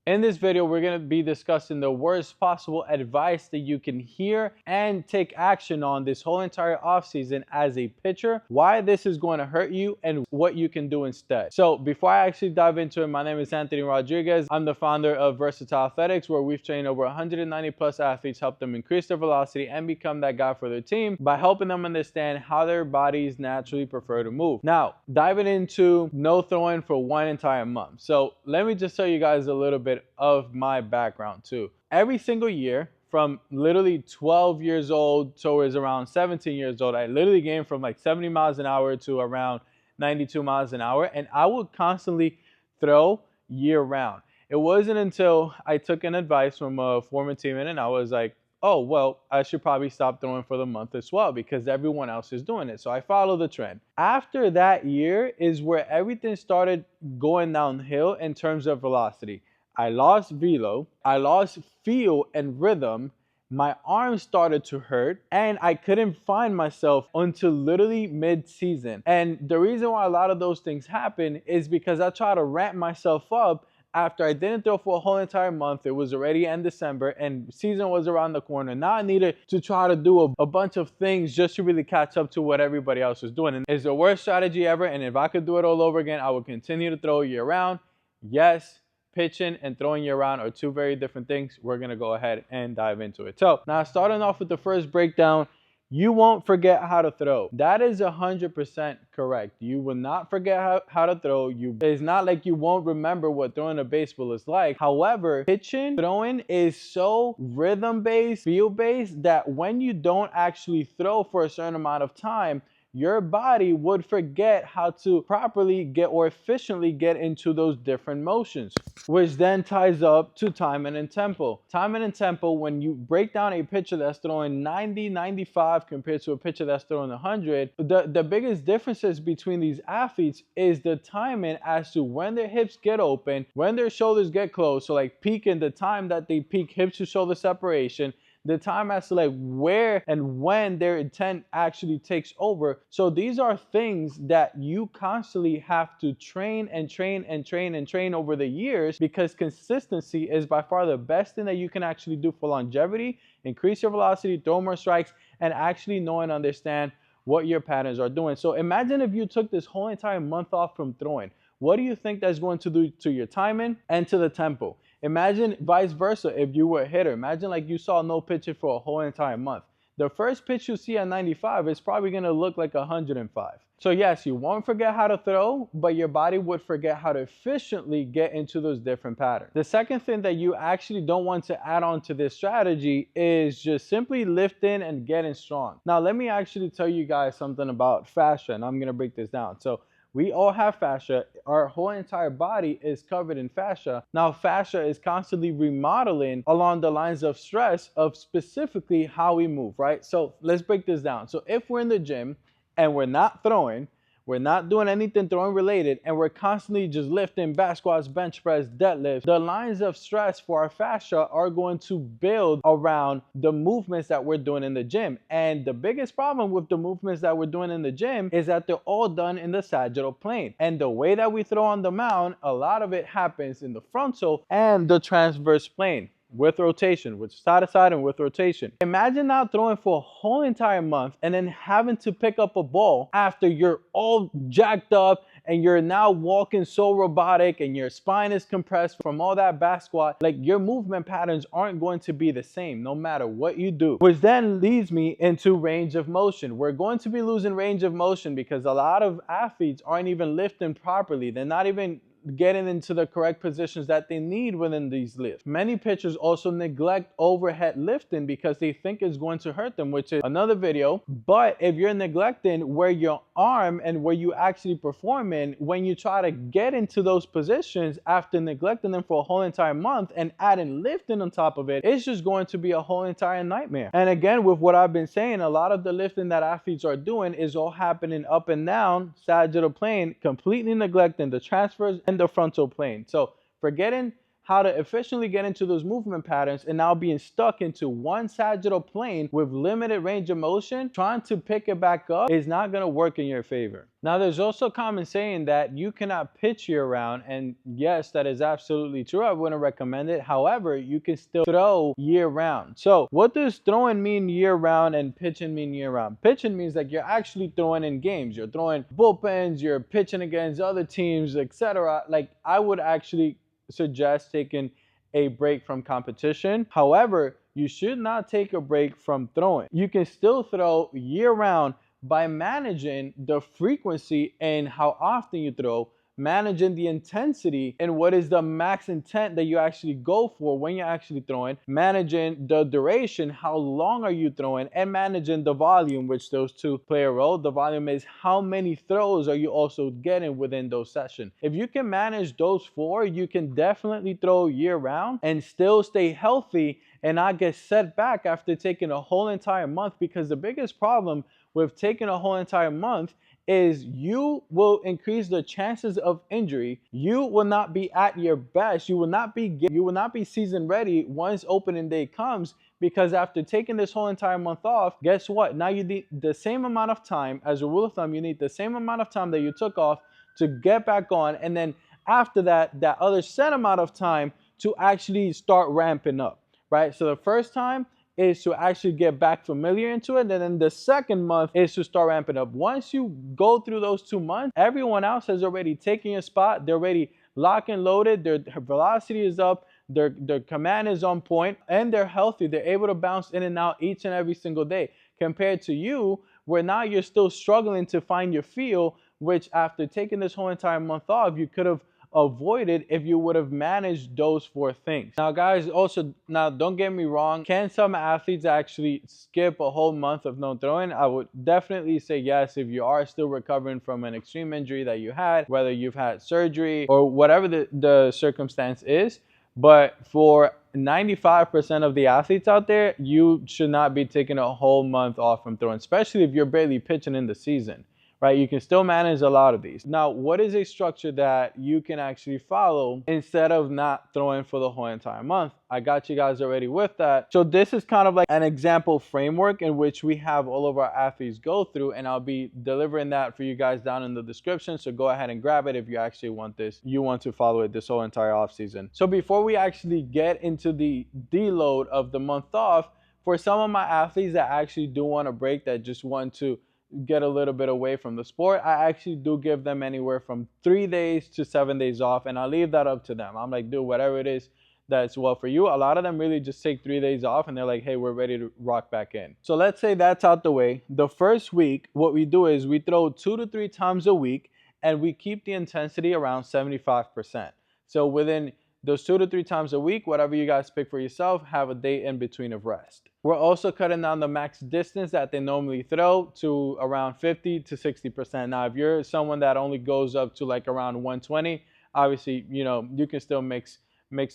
In this video, we're going to be discussing the worst possible advice that you can hear and take action on this whole entire offseason as a pitcher, why this is going to hurt you, and what you can do instead. So before I actually dive into it, my name is Anthony Rodriguez. I'm the founder of Versatile Athletics, where we've trained over 190 plus athletes, help them increase their velocity and become that guy for their team by helping them understand how their bodies naturally prefer to move. Now, diving into no throwing for one entire month. So let me just tell you guys a little bit of my background too. Every single year from literally 12 years old towards around 17 years old, I literally gained from like 70 miles an hour to around 92 miles an hour, and I would constantly throw year round. It wasn't until I took an advice from a former teammate and I was like, oh, well, I should probably stop throwing for the month as well because everyone else is doing it. So I follow the trend. After that year is where everything started going downhill in terms of velocity. I lost velo, I lost feel and rhythm, my arms started to hurt, and I couldn't find myself until literally mid-season. And the reason why a lot of those things happen is because I try to ramp myself up after I didn't throw for a whole entire month. It was already in December and season was around the corner. Now I needed to try to do a bunch of things just to really catch up to what everybody else was doing. And it's the worst strategy ever. And if I could do it all over again, I would continue to throw year round. Yes, pitching and throwing year round are two very different things. We're going to go ahead and dive into it. So now starting off with the first breakdown, you won't forget how to throw. That is 100% correct. You will not forget how to throw. It's not like you won't remember what throwing a baseball is like. However, pitching, throwing is so rhythm-based, feel-based that when you don't actually throw for a certain amount of time, your body would forget how to properly get or efficiently get into those different motions, which then ties up to timing and tempo. Timing and tempo, when you break down a pitcher that's throwing 90, 95 compared to a pitcher that's throwing 100, the biggest differences between these athletes is the timing as to when their hips get open, when their shoulders get closed, so like peaking, the time that they peak hip to shoulder separation, the time as to like where and when their intent actually takes over. So these are things that you constantly have to train and train and train and train over the years, because consistency is by far the best thing that you can actually do for longevity, increase your velocity, throw more strikes, and actually know and understand what your patterns are doing. So imagine if you took this whole entire month off from throwing. What do you think that's going to do to your timing and to the tempo? Imagine vice versa if you were a hitter. Imagine like you saw no pitching for a whole entire month. The first pitch you see at 95 is probably going to look like 105. So yes, you won't forget how to throw, but your body would forget how to efficiently get into those different patterns. The second thing that you actually don't want to add on to this strategy is just simply lifting and getting strong. Now, let me actually tell you guys something about fascia, and I'm going to break this down. So we all have fascia. Our whole entire body is covered in fascia. Now, fascia is constantly remodeling along the lines of stress of specifically how we move, right? So let's break this down. So if we're in the gym and we're not throwing, we're not doing anything throwing related, and we're constantly just lifting back squats, bench press, deadlift, the lines of stress for our fascia are going to build around the movements that we're doing in the gym. And the biggest problem with the movements that we're doing in the gym is that they're all done in the sagittal plane. And the way that we throw on the mound, a lot of it happens in the frontal and the transverse plane, with rotation, with side to side and with rotation. Imagine now throwing for a whole entire month and then having to pick up a ball after you're all jacked up and you're now walking so robotic and your spine is compressed from all that back squat. Like, your movement patterns aren't going to be the same no matter what you do, which then leads me into range of motion. We're going to be losing range of motion because a lot of athletes aren't even lifting properly. They're not even getting into the correct positions that they need within these lifts. Many pitchers also neglect overhead lifting because they think it's going to hurt them, which is another video. But if you're neglecting where your arm and where you actually perform in, when you try to get into those positions after neglecting them for a whole entire month and adding lifting on top of it, it's just going to be a whole entire nightmare. And again, with what I've been saying, a lot of the lifting that athletes are doing is all happening up and down sagittal plane, completely neglecting the transfers and the frontal plane. So forgetting how to efficiently get into those movement patterns, and now being stuck into one sagittal plane with limited range of motion, trying to pick it back up is not going to work in your favor. Now, there's also a common saying that you cannot pitch year round, and yes, that is absolutely true. I wouldn't recommend it. However, you can still throw year round. So what does throwing mean year round and pitching mean year round? Pitching means like you're actually throwing in games. You're throwing bullpens, you're pitching against other teams, etc. Like, I would actually suggest taking a break from competition. However, you should not take a break from throwing. You can still throw year round by managing the frequency and how often you throw, managing the intensity and what is the max intent that you actually go for when you're actually throwing, managing the duration, how long are you throwing, and managing the volume, which those two play a role. The volume is how many throws are you also getting within those sessions. If you can manage those four, you can definitely throw year round and still stay healthy and not get set back after taking a whole entire month, because the biggest problem with taking a whole entire month is you will increase the chances of injury. You will not be at your best. You will not be season ready once opening day comes, because after taking this whole entire month off, guess what? Now you need the same amount of time. As a rule of thumb, you need the same amount of time that you took off to get back on, and then after that, that other set amount of time to actually start ramping up, right? So the first time is to actually get back familiar into it, and then the second month is to start ramping up. Once you go through those 2 months, everyone else has already taken your spot. They're already locked and loaded. Their velocity is up, their command is on point, and they're healthy. They're able to bounce in and out each and every single day, compared to you, where now you're still struggling to find your feel, which after taking this whole entire month off, you could have avoided if you would have managed those 4 things. Now, guys, also, now don't get me wrong, can some athletes actually skip a whole month of no throwing? I would definitely say yes, if you are still recovering from an extreme injury that you had, whether you've had surgery or whatever the circumstance is. But for 95% of the athletes out there, you should not be taking a whole month off from throwing, especially if you're barely pitching in the season. Right? You can still manage a lot of these. Now, what is a structure that you can actually follow instead of not throwing for the whole entire month? I got you guys already with that. So this is kind of like an example framework in which we have all of our athletes go through, and I'll be delivering that for you guys down in the description. So go ahead and grab it if you actually want this. You want to follow it this whole entire off season. So before we actually get into the deload of the month off, for some of my athletes that actually do want a break, that just want to get a little bit away from the sport, I actually do give them anywhere from 3 days to 7 days off, and I leave that up to them. I'm like, dude, whatever it is that's well for you. A lot of them really just take 3 days off and they're like, hey, we're ready to rock back in. So let's say that's out the way. The first week, what we do is we throw 2 to 3 times a week, and we keep the intensity around 75%. So within those 2 to 3 times a week, whatever you guys pick for yourself, have a day in between of rest. We're also cutting down the max distance that they normally throw to around 50 to 60%. Now, if you're someone that only goes up to like around 120, obviously, you can still mix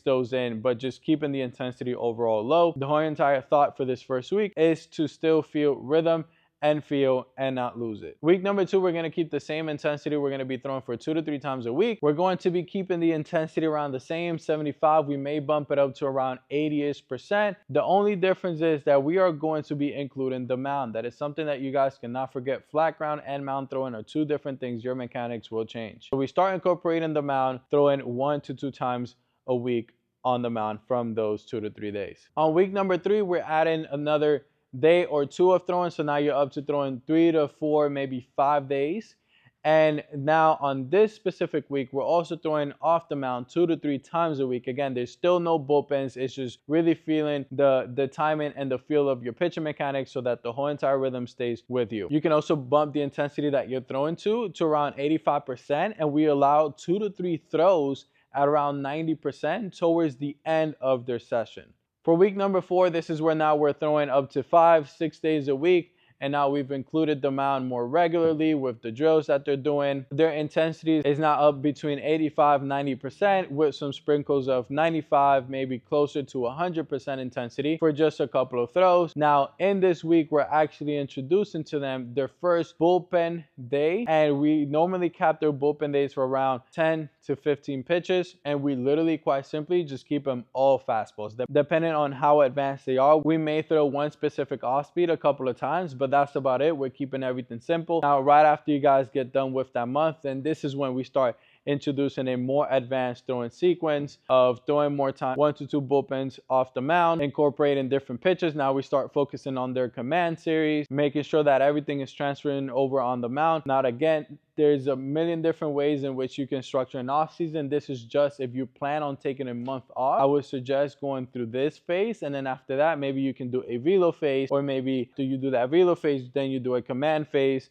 those in, but just keeping the intensity overall low. The whole entire thought for this first week is to still feel rhythm and feel and not lose it. Week number 2, we're going to keep the same intensity. We're going to be throwing for 2 to 3 times a week. We're going to be keeping the intensity around the same 75. We may bump it up to around 80-ish%. The only difference is that we are going to be including the mound. That is something that you guys cannot forget. Flat ground and mound throwing are 2 different things. Your mechanics will change. So we start incorporating the mound, throwing 1 to 2 times a week on the mound from those 2 to 3 days. On week number 3, we're adding another day or 2 of throwing, so now you're up to throwing 3 to 4, maybe 5 days. And now on this specific week, we're also throwing off the mound 2 to 3 times a week. Again, there's still no bullpens. It's just really feeling the timing and the feel of your pitching mechanics so that the whole entire rhythm stays with you. You can also bump the intensity that you're throwing to around 85%, and we allow 2 to 3 throws at around 90% towards the end of their session. For week number 4, this is where now we're throwing up to 5-6 days a week, and now we've included the mound more regularly with the drills that they're doing. Their intensity is now up between 85-90% with some sprinkles of 95, maybe closer to 100% intensity for just a couple of throws. Now in this week, we're actually introducing to them their first bullpen day, and we normally cap their bullpen days for around 10 to 15 pitches, and we literally quite simply just keep them all fastballs. Depending on how advanced they are, we may throw one specific off speed a couple of times, but that's about it. We're keeping everything simple. Now right after you guys get done with that month, then this is when we start introducing a more advanced throwing sequence of throwing more time, 1 to 2 bullpens off the mound, incorporating different pitches. Now we start focusing on their command series, making sure that everything is transferring over on the mound. Now again, there's a million different ways in which you can structure an off season. This is just if you plan on taking a month off, I would suggest going through this phase, and then after that, maybe you can do a velo phase, or maybe you do that velo phase, then you do a command phase.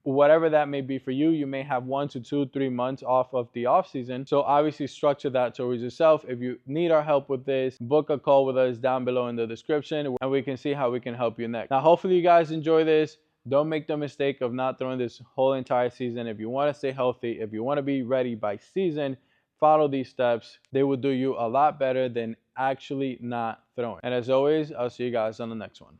Whatever that may be for you, you may have 1 to 2, 3 months off of the off season. So obviously structure that towards yourself. If you need our help with this, book a call with us down below in the description, and we can see how we can help you next. Now, hopefully you guys enjoy this. Don't make the mistake of not throwing this whole entire season. If you want to stay healthy, if you want to be ready by season, follow these steps. They will do you a lot better than actually not throwing. And as always, I'll see you guys on the next one.